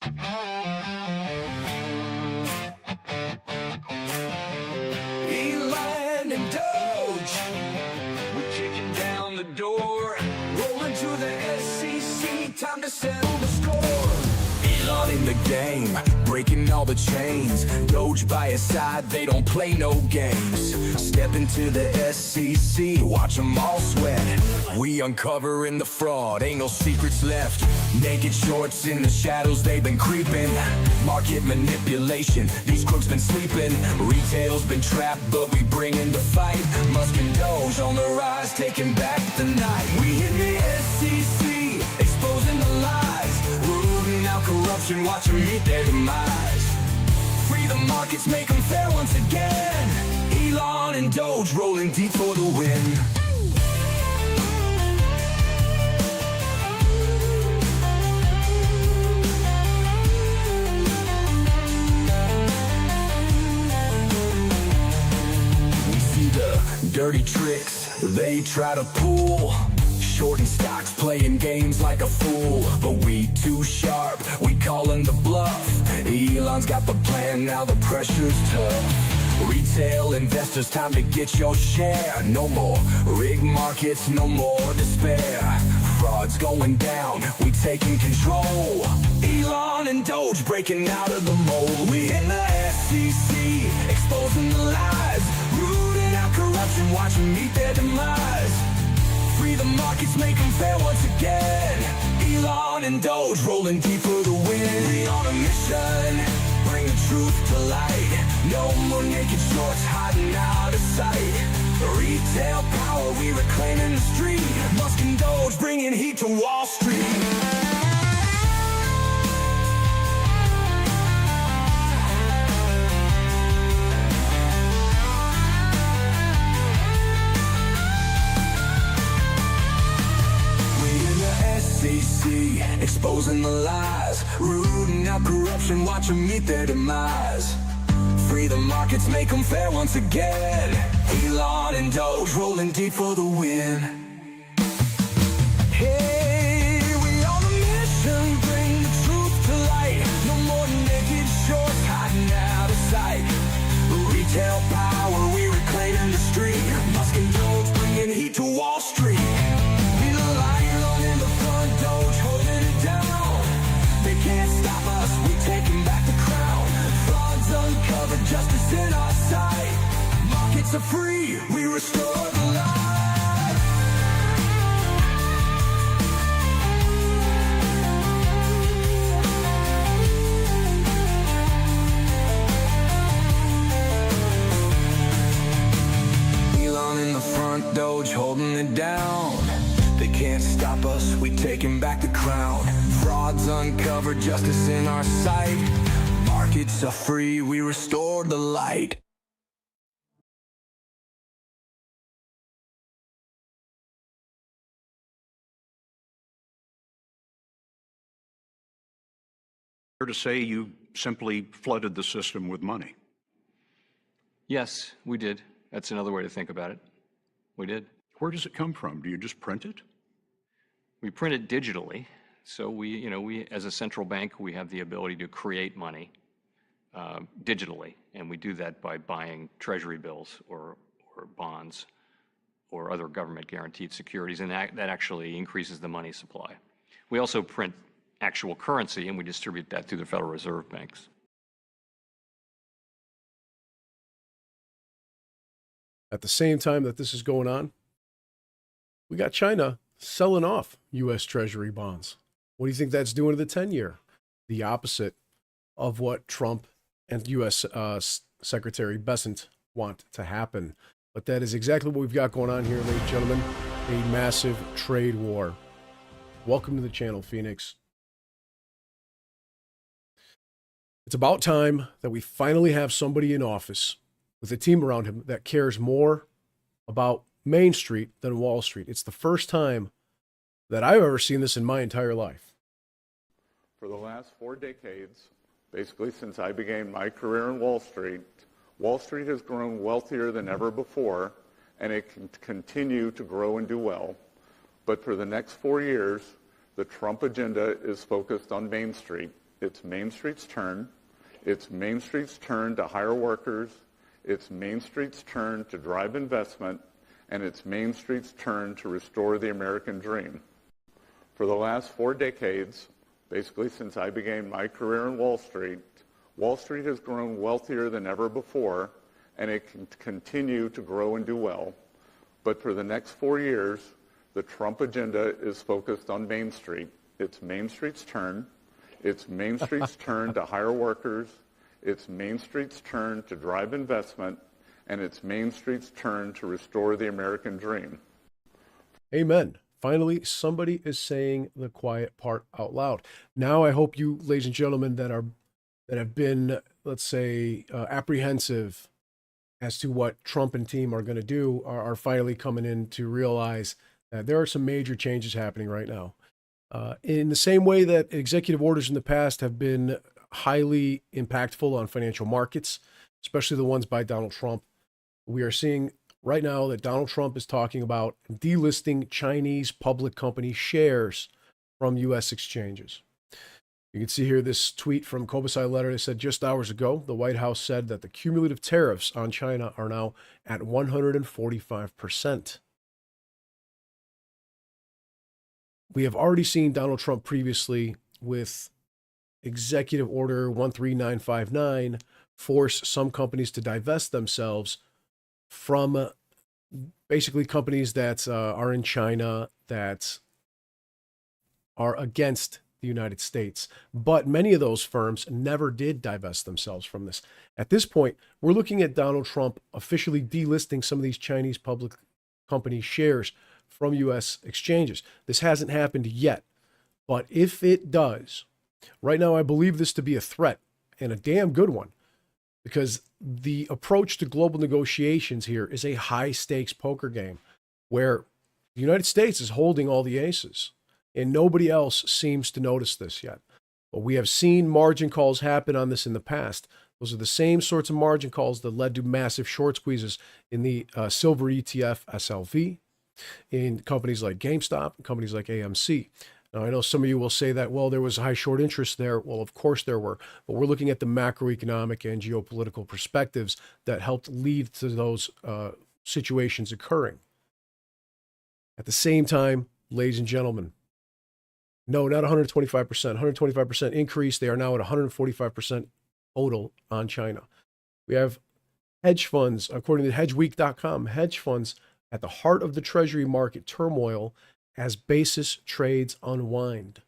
Elon and Doge, we're kicking down the door, rolling to the SEC, time to settle the score. Elon in the game, breaking all the chains. Doge by his side, they don't play no games. Step into the SEC, watch them all sweat. We uncovering the fraud, ain't no secrets left. Naked shorts in the shadows, they've been creeping. Market manipulation, these crooks been sleeping. Retail's been trapped, but we bring in the fight. Musk and Doge on the rise, taking back the night. We in the SEC, exposing the lies. Rooting out corruption, watch them meet their demise. Free the markets, make them fair once again. Elon and Doge rolling deep for the win. We see the dirty tricks they try to pull. Shorting stocks, playing games like a fool. But we too sharp, we calling the bluff. Elon's got the plan, now the pressure's tough. Retail investors, time to get your share. No more rigged markets, no more despair. Fraud's going down, we taking control. Elon and Doge breaking out of the mold. We in the SEC, exposing the lies. Rooting out corruption, watch them meet their demise. Free the markets, make them fair once again. Elon and Doge rolling deep for the win. We on a mission, bring the truth to light. No more naked shorts hiding out of sight. Retail power, we reclaiming the street. Musk and Doge bringing heat to Wall Street. SEC, exposing the lies. Rooting out corruption, watch them meet their demise. Free the markets, make them fair once again. Elon and Doge rolling deep for the win. Hey, we on a mission, bring the truth to light. No more naked shorts hiding out of sight. Retail power, we reclaiming the street. Musk and Doge bringing heat to Wall Street. Doge holding it down. They can't stop us, we taking back the crown. Fraud's uncovered, justice in our sight. Markets are free, we restore the light. Elon in the front, Doge holding it down. They can't stop us, we taking back the crown. Fraud's uncovered, justice in our sight. Markets are free, we restore the light. Fair to say you simply flooded the system with money? Yes, we did. That's another way to think about it. We did. Where does it come from? Do you just print it? We print it digitally. So we, as a central bank, we have the ability to create money digitally, and we do that by buying treasury bills or bonds or other government-guaranteed securities, and that actually increases the money supply. We also print actual currency, and we distribute that through the Federal Reserve banks. At the same time that this is going on, we got China selling off U.S. Treasury bonds. What do you think that's doing to the 10-year? The opposite of what Trump and U.S. Secretary Bessent want to happen. But that is exactly what we've got going on here, ladies and gentlemen. A massive trade war. Welcome to the channel, Phoenix. It's about time that we finally have somebody in office with a team around him that cares more about Main Street than Wall Street. It's the first time that I've ever seen this in my entire life. For the last 4 decades, basically since I began my career in Wall Street has grown wealthier than ever before, and it can continue to grow and do well. But for the next 4 years, the Trump agenda is focused on Main Street, It's Main Street's turn. It's Main Street's turn to hire workers. It's Main Street's turn to drive investment. And it's Main Street's turn to restore the American dream. For the last 4 decades, basically since I began my career in Wall Street has grown wealthier than ever before, and it can continue to grow and do well. But for the next 4 years, the Trump agenda is focused on Main Street. It's Main Street's turn. It's Main Street's turn to hire workers. It's Main Street's turn to drive investment. And it's Main Street's turn to restore the American dream. Amen. Finally, somebody is saying the quiet part out loud. Now, I hope you, ladies and gentlemen, that have been, let's say, apprehensive as to what Trump and team are going to do, are finally coming in to realize that there are some major changes happening right now. In the same way that executive orders in the past have been highly impactful on financial markets, especially the ones by Donald Trump, we are seeing right now that Donald Trump is talking about delisting Chinese public company shares from U.S. exchanges. You can see here this tweet from Kobesai Letter that said just hours ago, the White House said that the cumulative tariffs on China are now at 145%. We have already seen Donald Trump previously with Executive Order 13959 force some companies to divest themselves from basically companies that are in China that are against the United States. But many of those firms never did divest themselves from this. At this point, we're looking at Donald Trump officially delisting some of these Chinese public company shares from U.S. exchanges. This hasn't happened yet, but if it does, right now I believe this to be a threat, and a damn good one, because the approach to global negotiations here is a high-stakes poker game where the United States is holding all the aces, and nobody else seems to notice this yet. But we have seen margin calls happen on this in the past. Those are the same sorts of margin calls that led to massive short squeezes in the silver ETF SLV, in companies like GameStop, and companies like AMC. Now, I know some of you will say that, well, there was high short interest there. Well, of course there were, but we're looking at the macroeconomic and geopolitical perspectives that helped lead to those situations occurring. At the same time, ladies and gentlemen, no, not 125%, 125% increase. They are now at 145% total on China. We have hedge funds, according to hedgeweek.com, hedge funds at the heart of the treasury market turmoil as basis trades unwind.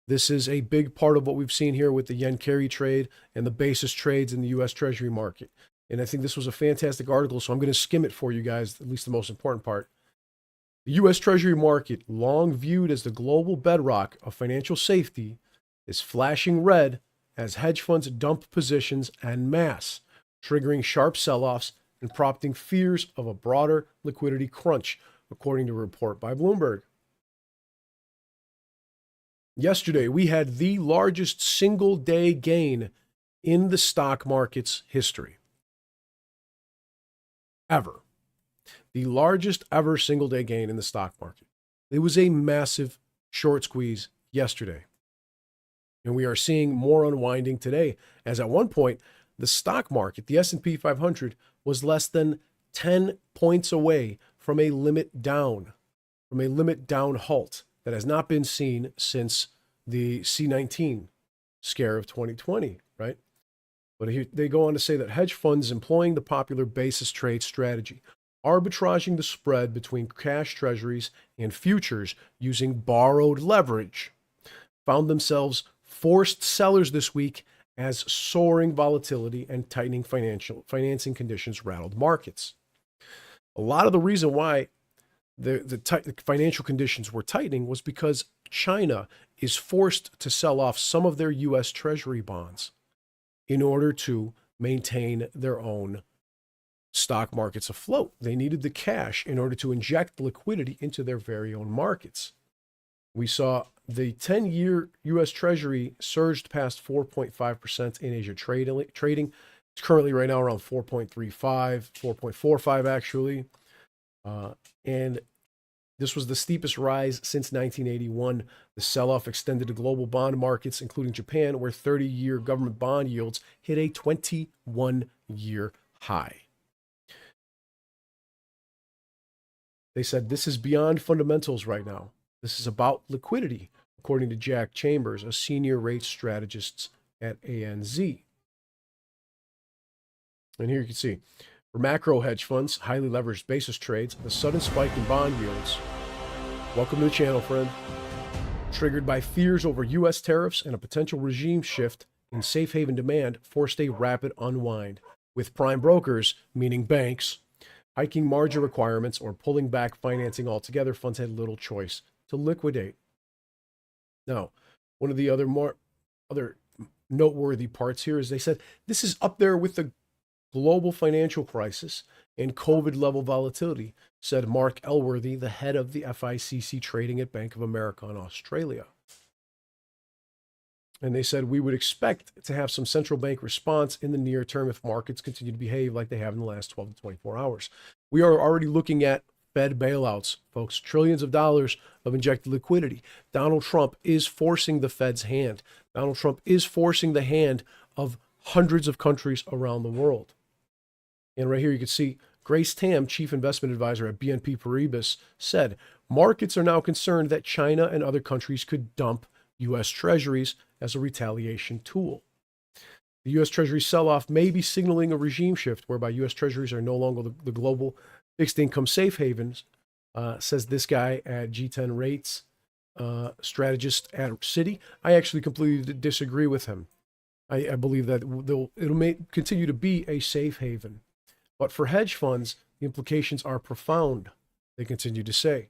This is a big part of what we've seen here with the yen carry trade and the basis trades in the U.S. Treasury market. And I think this was a fantastic article, so I'm going to skim it for you guys, at least the most important part. The U.S. Treasury market, long viewed as the global bedrock of financial safety, is flashing red as hedge funds dump positions en masse, triggering sharp sell-offs and prompting fears of a broader liquidity crunch, according to a report by Bloomberg. Yesterday, we had the largest single-day gain in the stock market's history. Ever. The largest ever single-day gain in the stock market. It was a massive short squeeze yesterday. And we are seeing more unwinding today, as at one point, the stock market, the S&P 500, was less than 10 points away from a limit down halt that has not been seen since the C-19 scare of 2020, right? But here, they go on to say that hedge funds employing the popular basis trade strategy, arbitraging the spread between cash treasuries and futures using borrowed leverage, found themselves forced sellers this week as soaring volatility and tightening financing conditions rattled markets. A lot of the reason why the financial conditions were tightening was because China is forced to sell off some of their U.S. Treasury bonds in order to maintain their own stock markets afloat. They needed the cash in order to inject liquidity into their very own markets. We saw the 10-year U.S. Treasury surged past 4.5% in Asia trading. It's currently right now around 4.35, 4.45 actually. And This was the steepest rise since 1981. The sell-off extended to global bond markets, including Japan, where 30-year government bond yields hit a 21-year high. They said this is beyond fundamentals right now. This is about liquidity, according to Jack Chambers, a senior rates strategist at ANZ. And here you can see, for macro hedge funds, highly leveraged basis trades, the sudden spike in bond yields, welcome to the channel, friend, triggered by fears over U.S. tariffs and a potential regime shift in safe haven demand, forced a rapid unwind, with prime brokers, meaning banks, hiking margin requirements or pulling back financing altogether. Funds had little choice to liquidate. Now, one of the other noteworthy parts here is they said this is up there with the global financial crisis and COVID level volatility, said Mark Elworthy, the head of the FICC trading at Bank of America in Australia. And they said we would expect to have some central bank response in the near term if markets continue to behave like they have in the last 12 to 24 hours. We are already looking at Fed bailouts, folks, trillions of dollars of injected liquidity. Donald Trump is forcing the Fed's hand. Donald Trump is forcing the hand of hundreds of countries around the world. And right here you can see Grace Tam, chief investment advisor at BNP Paribas, said markets are now concerned that China and other countries could dump U.S. treasuries as a retaliation tool. The U.S. Treasury sell-off may be signaling a regime shift whereby U.S. treasuries are no longer the global fixed income safe havens, says this guy at G10 Rates, strategist at Citi. I actually completely disagree with him. I believe that it'll continue to be a safe haven. But for hedge funds, the implications are profound, they continue to say.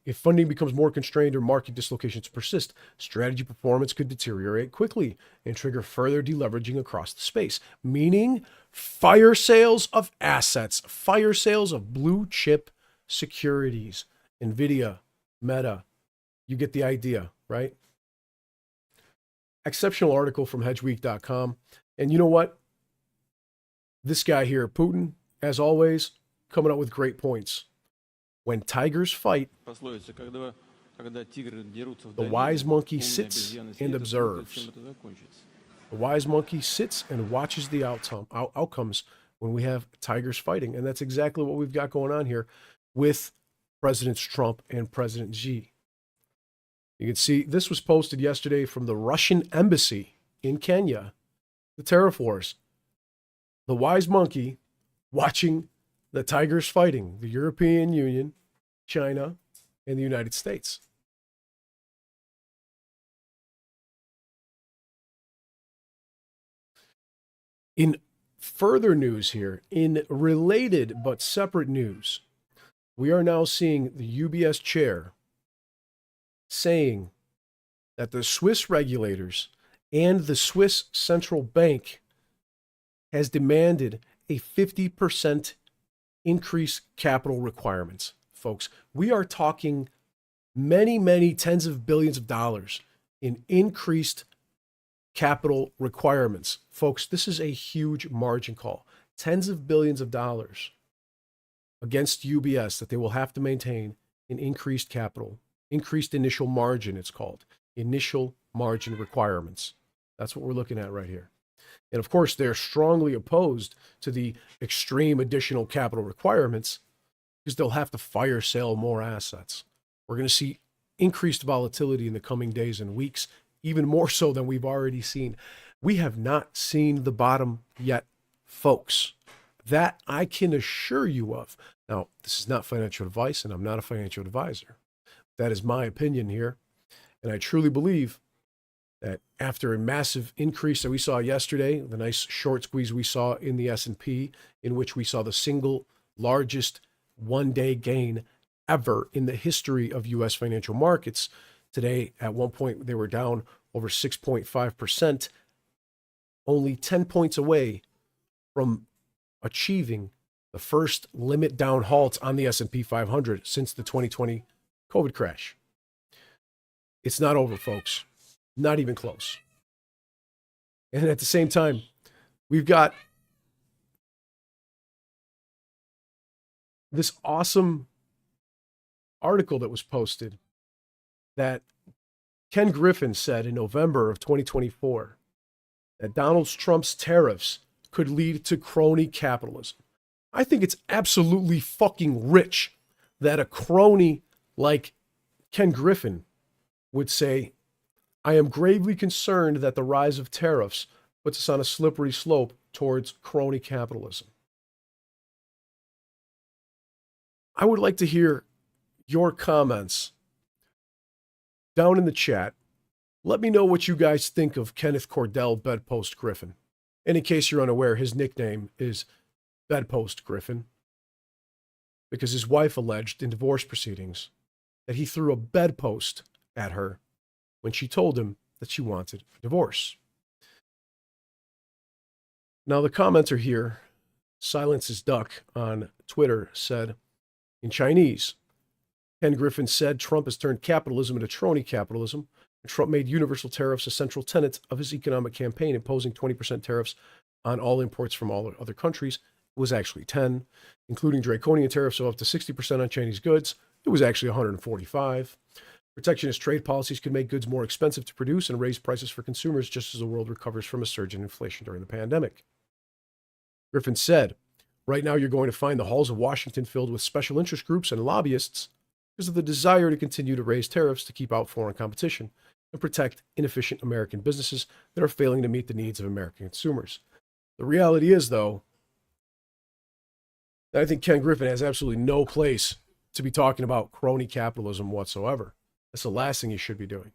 If funding becomes more constrained or market dislocations persist, strategy performance could deteriorate quickly and trigger further deleveraging across the space, meaning fire sales of assets, fire sales of blue chip securities, NVIDIA, Meta. You get the idea, right? Exceptional article from hedgeweek.com. And you know what? This guy here, Putin, as always, coming up with great points. When tigers fight, the wise monkey sits and observes. The wise monkey sits and watches the outcomes when we have tigers fighting. And that's exactly what we've got going on here with Presidents Trump and President Xi. You can see this was posted yesterday from the Russian embassy in Kenya, the Tariff Wars. The wise monkey watching the tigers fighting, the European Union, China, and the United States. In further news here, in related but separate news, we are now seeing the UBS chair saying that the Swiss regulators and the Swiss central bank has demanded a 50% increase capital requirements. Folks, we are talking many, many tens of billions of dollars in increased capital requirements. Folks, this is a huge margin call. Tens of billions of dollars against UBS that they will have to maintain in increased capital, increased initial margin, it's called. Initial margin requirements. That's what we're looking at right here. And of course, they're strongly opposed to the extreme additional capital requirements because they'll have to fire sale more assets. We're going to see increased volatility in the coming days and weeks, even more so than we've already seen. We have not seen the bottom yet, folks. That I can assure you of. Now, this is not financial advice, and I'm not a financial advisor. That is my opinion here. And I truly believe that after a massive increase that we saw yesterday, the nice short squeeze we saw in the S&P, in which we saw the single largest one-day gain ever in the history of U.S. financial markets. Today, at one point, they were down over 6.5%, only 10 points away from achieving the first limit down halt on the S&P 500 since the 2020 COVID crash. It's not over, folks. Not even close. And at the same time, we've got this awesome article that was posted that Ken Griffin said in November of 2024 that Donald Trump's tariffs could lead to crony capitalism. I think it's absolutely fucking rich that a crony like Ken Griffin would say, I am gravely concerned that the rise of tariffs puts us on a slippery slope towards crony capitalism. I would like to hear your comments down in the chat. Let me know what you guys think of Kenneth Cordell Bedpost Griffin. And in case you're unaware, his nickname is Bedpost Griffin because his wife alleged in divorce proceedings that he threw a bedpost at her when she told him that she wanted a divorce. Now the commenter here, Silence is Duck on Twitter, said in Chinese, Ken Griffin said Trump has turned capitalism into crony capitalism. Trump made universal tariffs a central tenet of his economic campaign, imposing 20% tariffs on all imports from all other countries. It was actually 10, including draconian tariffs of up to 60% on Chinese goods. It was actually 145. Protectionist trade policies could make goods more expensive to produce and raise prices for consumers just as the world recovers from a surge in inflation during the pandemic. Griffin said, right now you're going to find the halls of Washington filled with special interest groups and lobbyists because of the desire to continue to raise tariffs to keep out foreign competition and protect inefficient American businesses that are failing to meet the needs of American consumers. The reality is, though, that I think Ken Griffin has absolutely no place to be talking about crony capitalism whatsoever. That's the last thing he should be doing,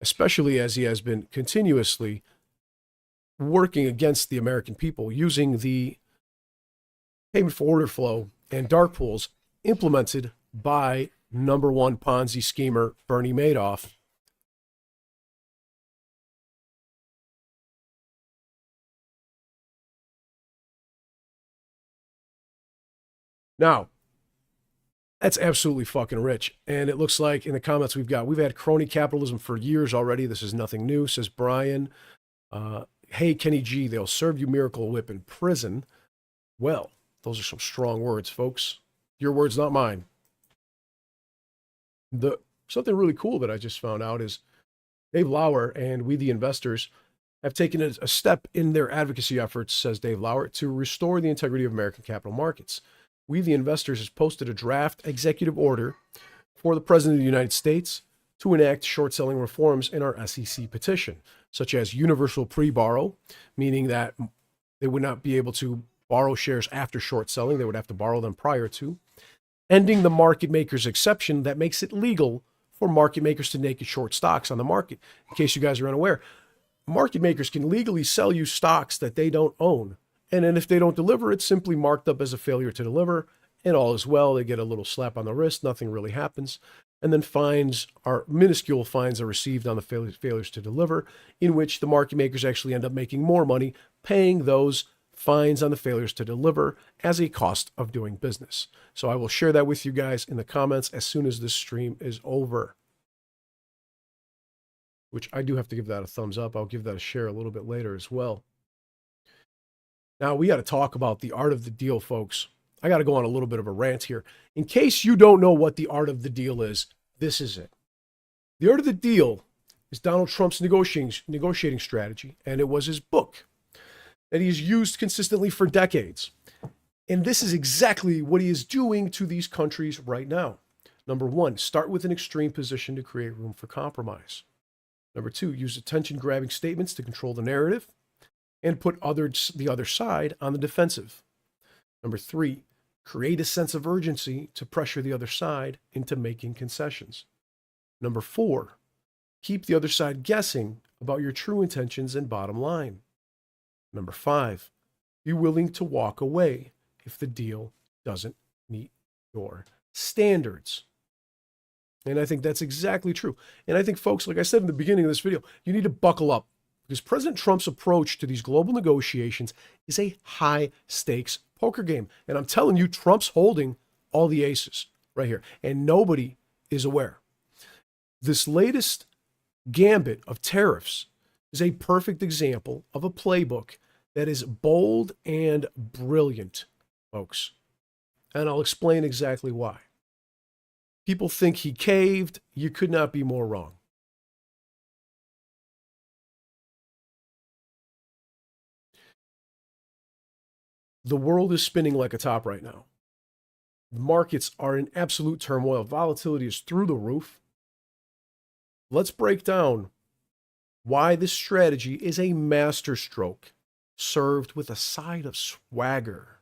especially as he has been continuously working against the American people, using the payment for order flow and dark pools implemented by number one Ponzi schemer Bernie Madoff. Now, that's absolutely fucking rich. And it looks like in the comments we've had crony capitalism for years already. This is nothing new, says Brian. Hey, Kenny G, they'll serve you Miracle Whip in prison. Well, those are some strong words, folks. Your words, not mine. Something really cool that I just found out is Dave Lauer and We the Investors have taken a step in their advocacy efforts, says Dave Lauer, to restore the integrity of American capital markets. We the Investors has posted a draft executive order for the President of the United States to enact short-selling reforms in our SEC petition, such as universal pre-borrow, meaning that they would not be able to borrow shares after short selling. They would have to borrow them prior to. Ending the market maker's exception that makes it legal for market makers to naked short stocks on the market. In case you guys are unaware, market makers can legally sell you stocks that they don't own. And then if they don't deliver, it's simply marked up as a failure to deliver, and all is well. They get a little slap on the wrist, nothing really happens. And then minuscule fines are received on the failures to deliver, in which the market makers actually end up making more money, paying those fines on the failures to deliver as a cost of doing business. So I will share that with you guys in the comments as soon as this stream is over. Which I do have to give that a thumbs up. I'll give that a share a little bit later as well. Now, we got to talk about the art of the deal, folks. I got to go on a little bit of a rant here. In case you don't know what the art of the deal is, this is it. The art of the deal is Donald Trump's negotiating strategy, and it was his book that he's used consistently for decades. And this is exactly what he is doing to these countries right now. Number one, start with an extreme position to create room for compromise. Number two, use attention-grabbing statements to control the narrative and put the other side on the defensive. Number three, create a sense of urgency to pressure the other side into making concessions. Number four, keep the other side guessing about your true intentions and bottom line. Number five, be willing to walk away if the deal doesn't meet your standards. And I think that's exactly true. And I think, folks, like I said in the beginning of this video, you need to buckle up because President Trump's approach to these global negotiations is a high-stakes poker game. And I'm telling you, Trump's holding all the aces right here, and nobody is aware. This latest gambit of tariffs is a perfect example of a playbook that is bold and brilliant, folks. And I'll explain exactly why. People think he caved. You could not be more wrong. The world is spinning like a top right now. The markets are in absolute turmoil. Volatility is through the roof. Let's break down why this strategy is a masterstroke served with a side of swagger.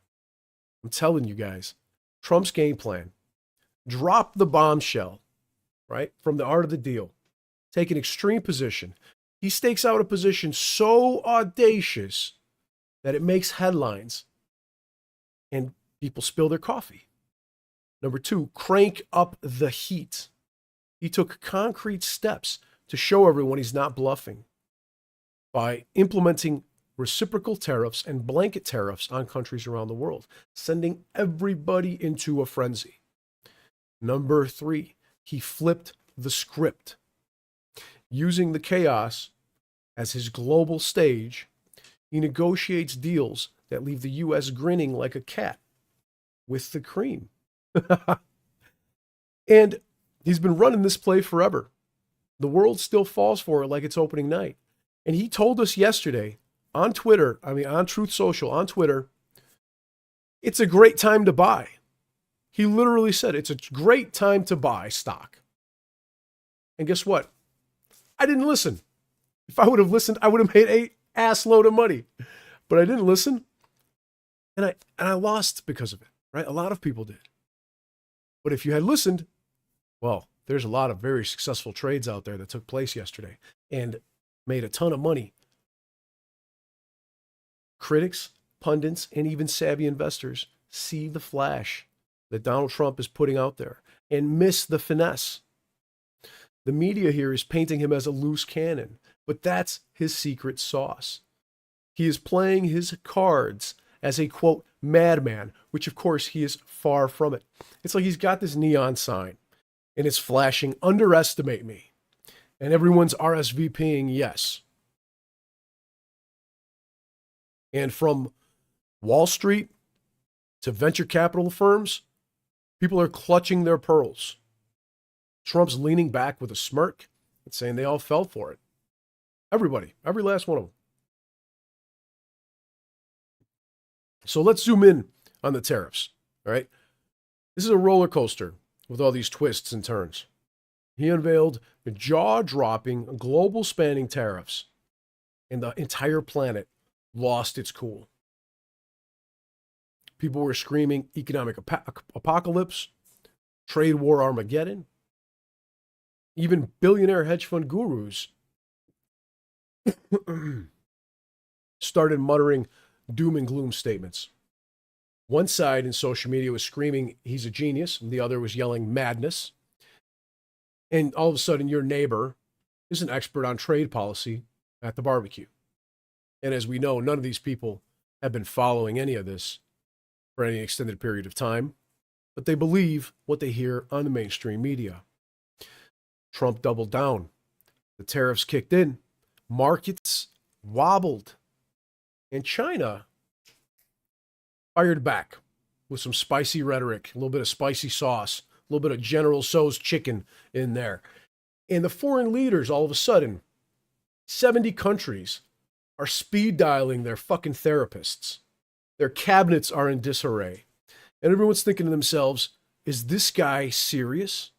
I'm telling you guys, Trump's game plan, drop the bombshell, right, from the art of the deal, take an extreme position. He stakes out a position so audacious that it makes headlines and people spill their coffee. Number two, crank up the heat. He took concrete steps to show everyone he's not bluffing by implementing reciprocal tariffs and blanket tariffs on countries around the world, sending everybody into a frenzy. Number three, he flipped the script. Using the chaos as his global stage, he negotiates deals that leave the U.S. grinning like a cat with the cream. And he's been running this play forever. The world still falls for it like it's opening night. And he told us yesterday on Twitter, on Truth Social, on Twitter, it's a great time to buy. He literally said it's a great time to buy stock. And guess what? I didn't listen. If I would have listened, I would have made an ass load of money. But I didn't listen. And I lost because of it, right? A lot of people did. But if you had listened, well, there's a lot of very successful trades out there that took place yesterday and made a ton of money. Critics, pundits, and even savvy investors see the flash that Donald Trump is putting out there and miss the finesse. The media here is painting him as a loose cannon, but that's his secret sauce. He is playing his cards as a, quote, madman, which of course he is far from it. It's like he's got this neon sign and it's flashing, underestimate me. And everyone's RSVPing yes. And from Wall Street to venture capital firms, people are clutching their pearls. Trump's leaning back with a smirk and saying they all fell for it. Everybody, every last one of them. So let's zoom in on the tariffs, all right? This is a roller coaster with all these twists and turns. He unveiled jaw-dropping, global-spanning tariffs, and the entire planet lost its cool. People were screaming economic apocalypse, trade war Armageddon. Even billionaire hedge fund gurus started muttering doom and gloom statements. One side in social media was screaming he's a genius, and the other was yelling madness. And all of a sudden, your neighbor is an expert on trade policy at the barbecue. And as we know, none of these people have been following any of this for any extended period of time, but they believe what they hear on the mainstream media. Trump doubled down. The tariffs kicked in. Markets wobbled. And China fired back with some spicy rhetoric, a little bit of spicy sauce, a little bit of General Tso's chicken in there. And the foreign leaders, all of a sudden, 70 countries are speed dialing their fucking therapists. Their cabinets are in disarray. And everyone's thinking to themselves, is this guy serious?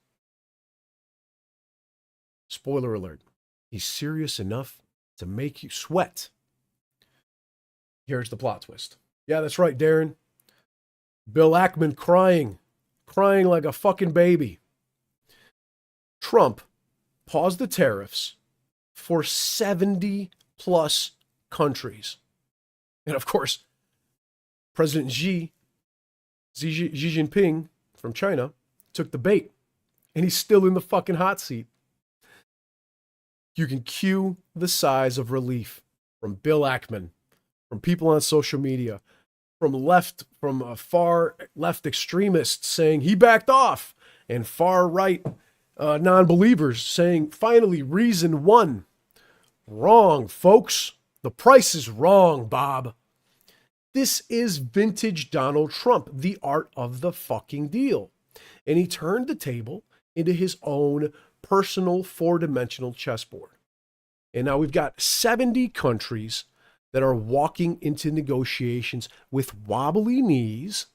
Spoiler alert. He's serious enough to make you sweat. Here's the plot twist. Yeah, that's right, Darren. Bill Ackman crying like a fucking baby. Trump paused the tariffs for 70 plus countries. And of course, President Xi Jinping from China took the bait, and he's still in the fucking hot seat. You can cue the sighs of relief from Bill Ackman, from people on social media, from far left extremists saying he backed off, and far right non-believers saying finally reason won. Wrong, folks. The price is wrong, Bob. This is vintage Donald Trump, the art of the fucking deal. And he turned the table into his own personal four-dimensional chessboard. And now we've got 70 countries that are walking into negotiations with wobbly knees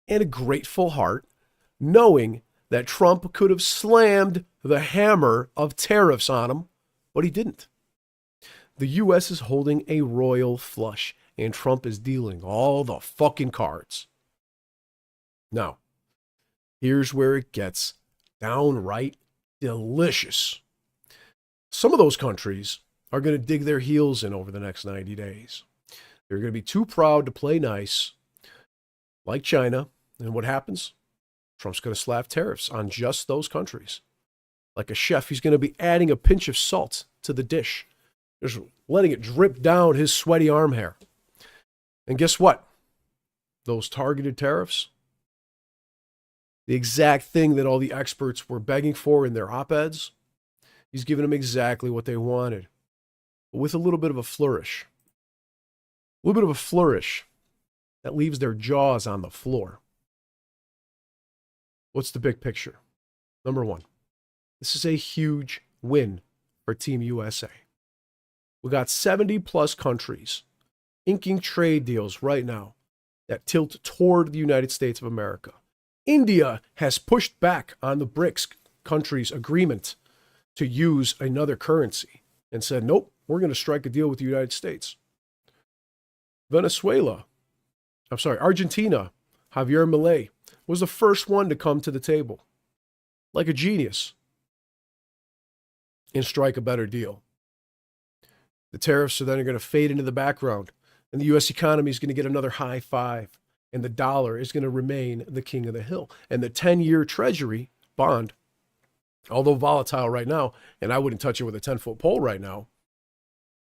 and a grateful heart, knowing that Trump could have slammed the hammer of tariffs on them, but he didn't. The U.S. is holding a royal flush, and Trump is dealing all the fucking cards. Now, here's where it gets downright delicious. Some of those countries are going to dig their heels in over the next 90 days. They're going to be too proud to play nice, like China. And what happens? Trump's going to slap tariffs on just those countries. Like a chef, he's going to be adding a pinch of salt to the dish, just letting it drip down his sweaty arm hair. And guess what? Those targeted tariffs, the exact thing that all the experts were begging for in their op-eds, he's giving them exactly what they wanted, but with a little bit of a flourish. A little bit of a flourish that leaves their jaws on the floor. What's the big picture? Number one, this is a huge win for Team USA. We got 70 plus countries inking trade deals right now that tilt toward the United States of America. India has pushed back on the BRICS countries' agreement to use another currency and said, nope, we're going to strike a deal with the United States. Argentina, Javier Milei, was the first one to come to the table, like a genius, and strike a better deal. The tariffs are then going to fade into the background, and the U.S. economy is going to get another high five, and the dollar is going to remain the king of the hill. And the 10-year Treasury bond, although volatile right now, and I wouldn't touch it with a 10-foot pole right now,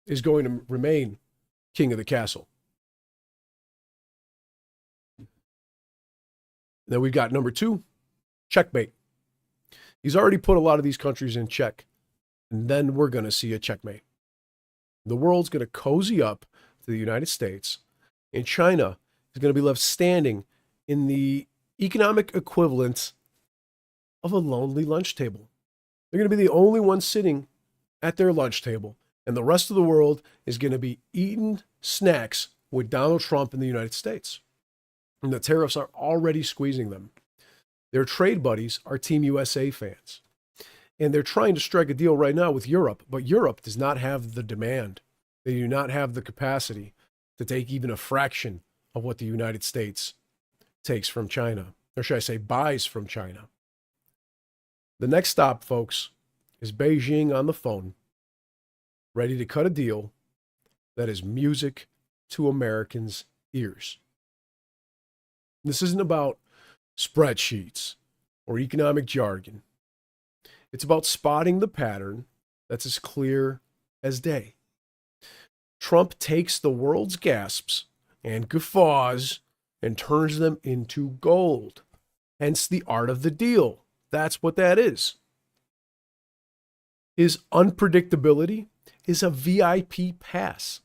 is going to remain king of the castle. Then we've got number two, checkmate. He's already put a lot of these countries in check, and then we're going to see a checkmate. The world's going to cozy up to the United States, and China is going to be left standing in the economic equivalent of a lonely lunch table. They're going to be the only ones sitting at their lunch table, and the rest of the world is going to be eating snacks with Donald Trump in the United States. And the tariffs are already squeezing them. Their trade buddies are Team USA fans. And they're trying to strike a deal right now with Europe, but Europe does not have the demand. They do not have the capacity to take even a fraction of what the United States takes from China, or should I say buys from China. The next stop, folks, is Beijing on the phone, ready to cut a deal that is music to Americans' ears. This isn't about spreadsheets or economic jargon. It's about spotting the pattern that's as clear as day. Trump takes the world's gasps and guffaws and turns them into gold. Hence the art of the deal. That's what that is. His unpredictability is a VIP pass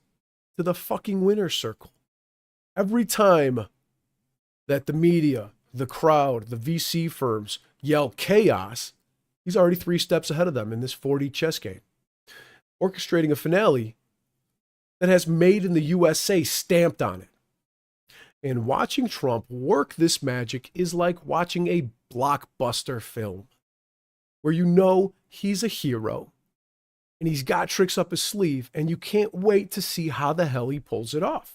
to the fucking winner's circle. Every time that the media, the crowd, the VC firms yell chaos, he's already 3 steps ahead of them in this 4D chess game, orchestrating a finale that has made in the USA stamped on it. And watching Trump work this magic is like watching a blockbuster film where you know he's a hero and he's got tricks up his sleeve and you can't wait to see how the hell he pulls it off.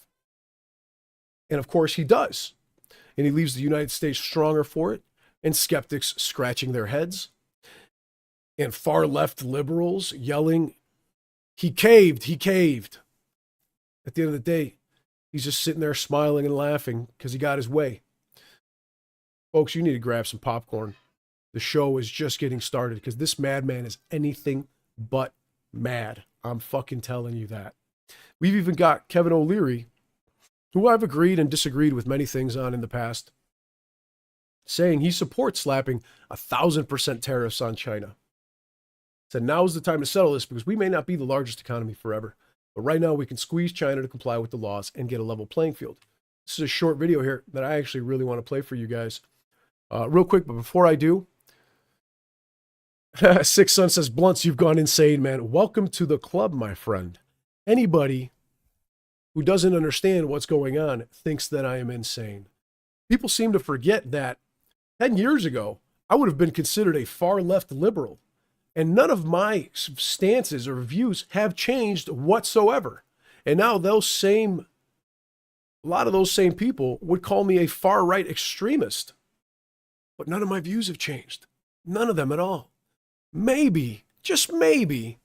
And of course he does. And he leaves the United States stronger for it, and skeptics scratching their heads, and far-left liberals yelling, he caved, he caved. At the end of the day, he's just sitting there smiling and laughing because he got his way. Folks, you need to grab some popcorn. The show is just getting started because this madman is anything but mad. I'm fucking telling you that. We've even got Kevin O'Leary, who I've agreed and disagreed with many things on in the past, saying he supports slapping 1,000% tariffs on China. Said now's the time to settle this because we may not be the largest economy forever, but right now we can squeeze China to comply with the laws and get a level playing field. This is a short video here that I actually really want to play for you guys. Real quick, but before I do, Six Sun says, Blunts, you've gone insane, man. Welcome to the club, my friend. Anybody who doesn't understand what's going on thinks that I am insane. People seem to forget that 10 years ago, I would have been considered a far left liberal, and none of my stances or views have changed whatsoever. And now a lot of those same people would call me a far right extremist, but none of my views have changed. None of them at all. Maybe, just maybe,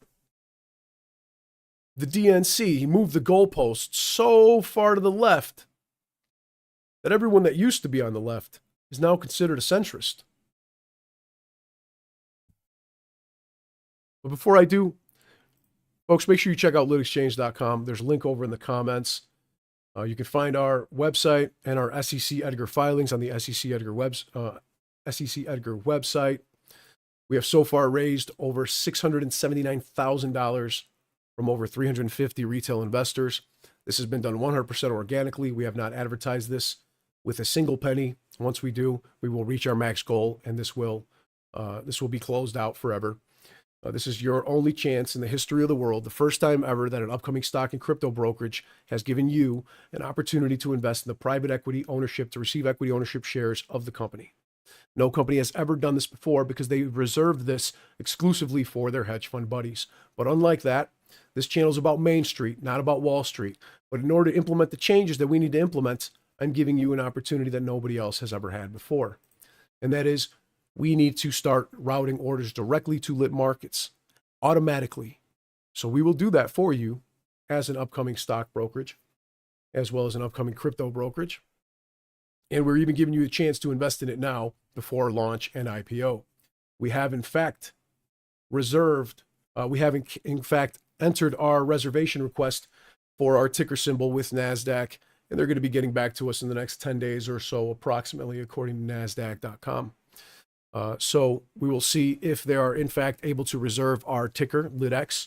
the DNC moved the goalposts so far to the left that everyone that used to be on the left is now considered a centrist. But before I do, folks, make sure you check out litexchange.com. There's a link over in the comments. You can find our website and our SEC Edgar filings on the SEC Edgar website. We have so far raised over $679,000 from over 350 retail investors. This has been done 100% organically. We have not advertised this with a single penny. Once we do, we will reach our max goal, and this will be closed out forever. This is your only chance in the history of the world, the first time ever that an upcoming stock and crypto brokerage has given you an opportunity to invest in the private equity ownership, to receive equity ownership shares of the company. No company has ever done this before because they reserved this exclusively for their hedge fund buddies. But unlike that, this channel is about Main Street, not about Wall Street. But in order to implement the changes that we need to implement, I'm giving you an opportunity that nobody else has ever had before. And that is, we need to start routing orders directly to lit markets automatically. So we will do that for you as an upcoming stock brokerage, as well as an upcoming crypto brokerage. And we're even giving you a chance to invest in it now before launch and IPO. We have, in fact, entered our reservation request for our ticker symbol with NASDAQ, and they're going to be getting back to us in the next 10 days or so, approximately, according to NASDAQ.com. So we will see if they are, in fact, able to reserve our ticker, LitX.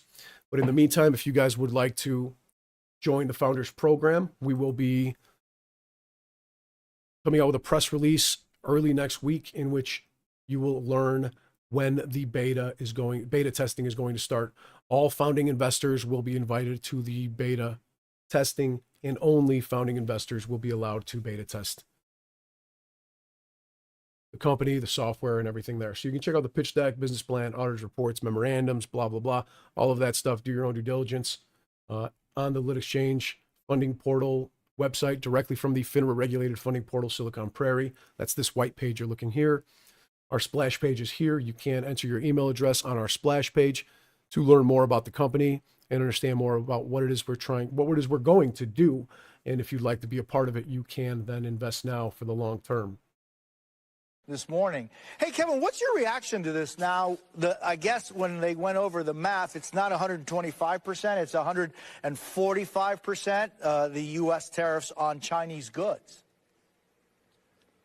But in the meantime, if you guys would like to join the Founders Program, we will be coming out with a press release early next week in which you will learn when the beta testing is going to start. All founding investors will be invited to the beta testing, and only founding investors will be allowed to beta test the company, the software, and everything there. So you can check out the pitch deck, business plan, auditors reports, memorandums, blah, blah, blah, all of that stuff. Do your own due diligence on the Lit Exchange funding portal website directly from the FINRA regulated funding portal, Silicon Prairie. That's this white page you're looking here. Our splash page is here. You can enter your email address on our splash page to learn more about the company and understand more about what it is we're going to do. And if you'd like to be a part of it, you can then invest now for the long term. This morning. Hey, Kevin, what's your reaction to this now? I guess when they went over the math, it's not 125%, it's 145%, the U.S. tariffs on Chinese goods.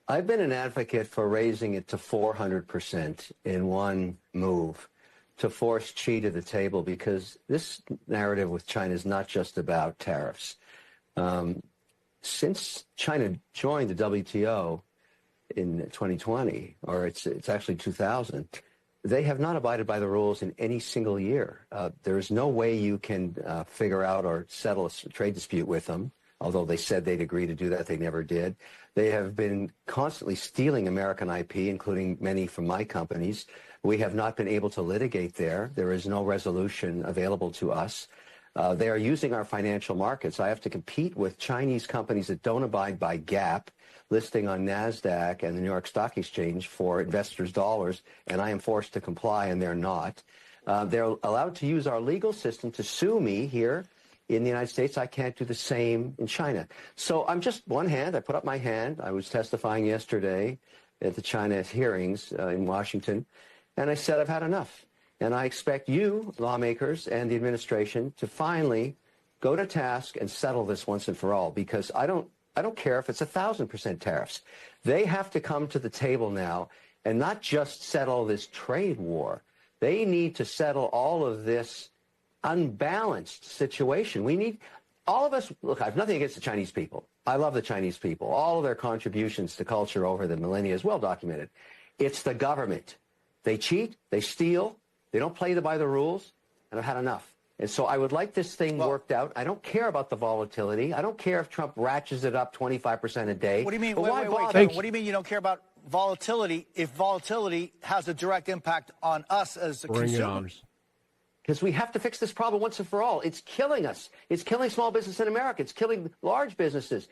I've been an advocate for raising it to 400% in one move to force Xi to the table, because this narrative with China is not just about tariffs. Since China joined the WTO, in 2020, or it's actually 2000, they have not abided by the rules in any single year. There is no way you can figure out or settle a trade dispute with them, although they said they'd agree to do that. They never did. They have been constantly stealing American IP, including many from my companies. We have not been able to litigate there. There is no resolution available to us. They are using our financial markets. I have to compete with Chinese companies that don't abide by GAAP, listing on NASDAQ and the New York Stock Exchange for investors' dollars, and I am forced to comply, and they're not. They're allowed to use our legal system to sue me here in the United States. I can't do the same in China. So I'm just one hand. I put up my hand. I was testifying yesterday at the China hearings in Washington, and I said I've had enough. And I expect you, lawmakers, and the administration to finally go to task and settle this once and for all, because I don't care if it's 1,000% tariffs. They have to come to the table now and not just settle this trade war. They need to settle all of this unbalanced situation. We need, all of us, look, I have nothing against the Chinese people. I love the Chinese people. All of their contributions to culture over the millennia is well documented. It's the government They cheat, they steal, they don't play by the rules, and I've had enough. And so I would like this thing worked out. I don't care about the volatility. I don't care if Trump ratchets it up 25% a day. What do you mean? But Wait, why wait, wait, bother? Kevin, what do you mean you don't care about volatility if volatility has a direct impact on us as the Bring it on. consumers? Because we have to fix this problem once and for all. It's killing us. It's killing small business in America. It's killing large businesses.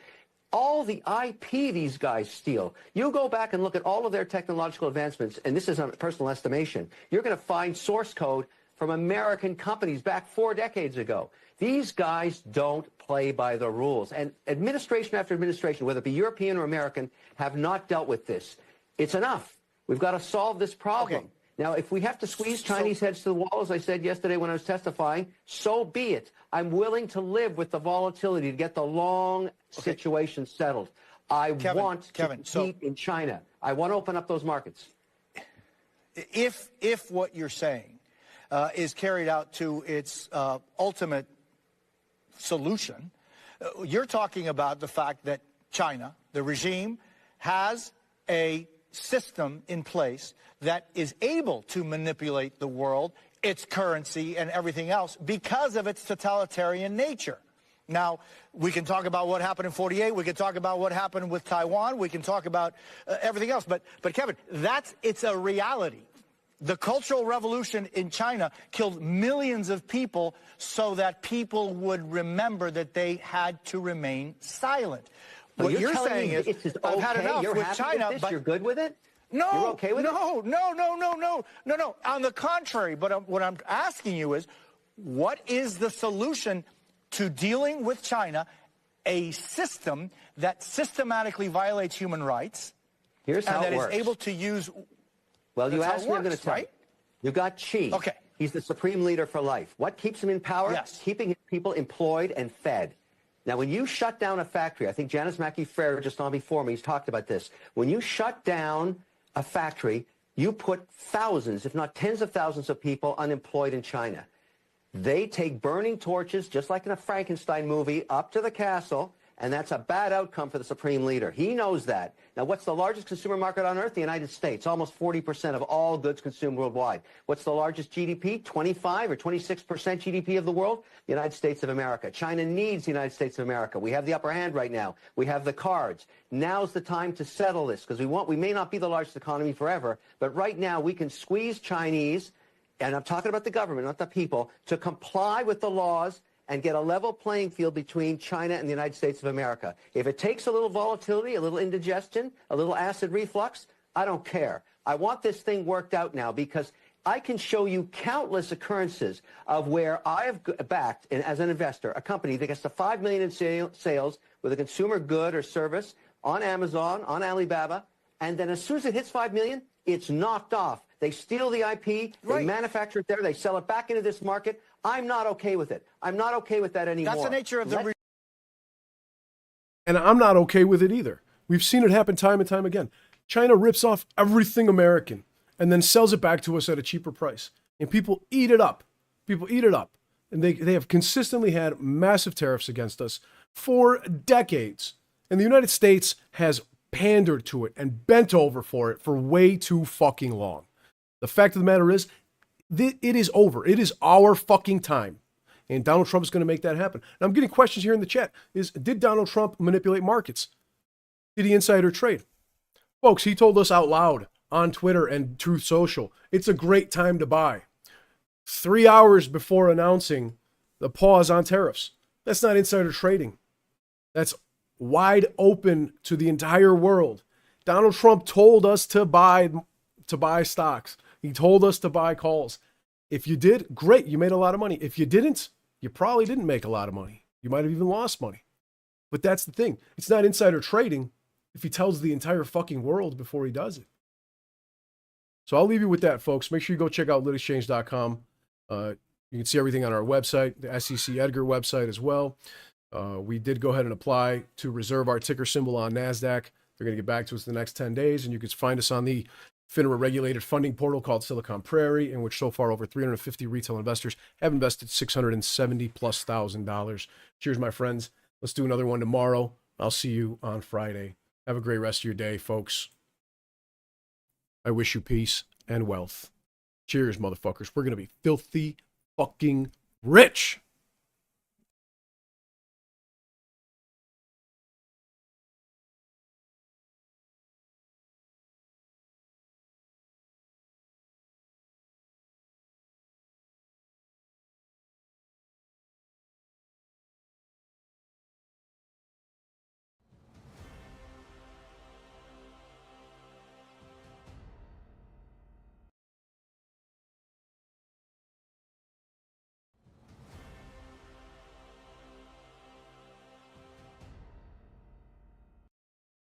All the IP these guys steal. You go back and look at all of their technological advancements, and this is a personal estimation, you're going to find source code from American companies back 4 decades ago. These guys don't play by the rules. And administration after administration, whether it be European or American, have not dealt with this. It's enough. We've got to solve this problem. Okay. Now, if we have to squeeze Chinese heads to the wall, as I said yesterday when I was testifying, so be it. I'm willing to live with the volatility to get the long situation settled. I want to compete in China. I want to open up those markets. If what you're saying is carried out to its ultimate solution, you're talking about the fact that China, the regime, has a system in place that is able to manipulate the world, its currency, and everything else because of its totalitarian nature. Now, we can talk about what happened in 48. We can talk about what happened with Taiwan. We can talk about everything else. But Kevin, it's a reality. The Cultural Revolution in China killed millions of people so that people would remember that they had to remain silent. So What you're saying is, I've had enough you're with happy China, with this? but You're good with it? no, You're okay with it? no. On the contrary, but what I'm asking you is, what is the solution to dealing with China, a system that systematically violates human rights, Here's how and that it is works. able to use? Well, you That's how asked it me, I'm going works, to tell you. right? You got Xi. Okay. He's the supreme leader for life. What keeps him in power? Yes. Keeping his people employed and fed. Now, when you shut down a factory, I think Janice Mackey-Ferrer just on before me, he's talked about this. When you shut down a factory, you put thousands, if not tens of thousands of people unemployed in China. They take burning torches, just like in a Frankenstein movie, up to the castle, and that's a bad outcome for the supreme leader. He knows that. Now, what's the largest consumer market on earth? The United States. Almost 40% of all goods consumed worldwide. What's the largest GDP? 25 or 26% GDP of the world? The United States of America. China needs the United States of America. We have the upper hand right now. We have the cards. Now's the time to settle this, because we may not be the largest economy forever, but right now we can squeeze Chinese, and I'm talking about the government, not the people, to comply with the laws and get a level playing field between China and the United States of America. If it takes a little volatility, a little indigestion, a little acid reflux, I don't care. I want this thing worked out now, because I can show you countless occurrences of where I have backed, as an investor, a company that gets to $5 million in sales with a consumer good or service on Amazon, on Alibaba, and then as soon as it hits $5 million, it's knocked off. They steal the IP, they manufacture it there, they sell it back into this market. I'm not okay with it. I'm not okay with that anymore. That's the nature of the. And I'm not okay with it either. We've seen it happen time and time again. China rips off everything American and then sells it back to us at a cheaper price. And people eat it up. People eat it up. And they have consistently had massive tariffs against us for decades. And the United States has pandered to it and bent over for it for way too fucking long. The fact of the matter is, it is over. It is our fucking time. And Donald Trump is going to make that happen. And I'm getting questions here in the chat. Did Donald Trump manipulate markets? Did he insider trade? Folks, he told us out loud on Twitter and Truth Social, it's a great time to buy. 3 hours before announcing the pause on tariffs. That's not insider trading. That's wide open to the entire world. Donald Trump told us to buy stocks. He told us to buy calls. If you did, great, you made a lot of money. If you didn't, you probably didn't make a lot of money. You might have even lost money. But that's the thing. It's not insider trading if he tells the entire fucking world before he does it. So I'll leave you with that, folks. Make sure you go check out litexchange.com. You can see everything on our website, the SEC Edgar website as well. We did go ahead and apply to reserve our ticker symbol on NASDAQ. They're going to get back to us in the next 10 days, and you can find us on the FINRA regulated funding portal called Silicon Prairie, in which so far over 350 retail investors have invested $670,000+. Cheers, my friends. Let's do another one tomorrow. I'll see you on Friday. Have a great rest of your day, folks. I wish you peace and wealth. Cheers, motherfuckers. We're going to be filthy fucking rich.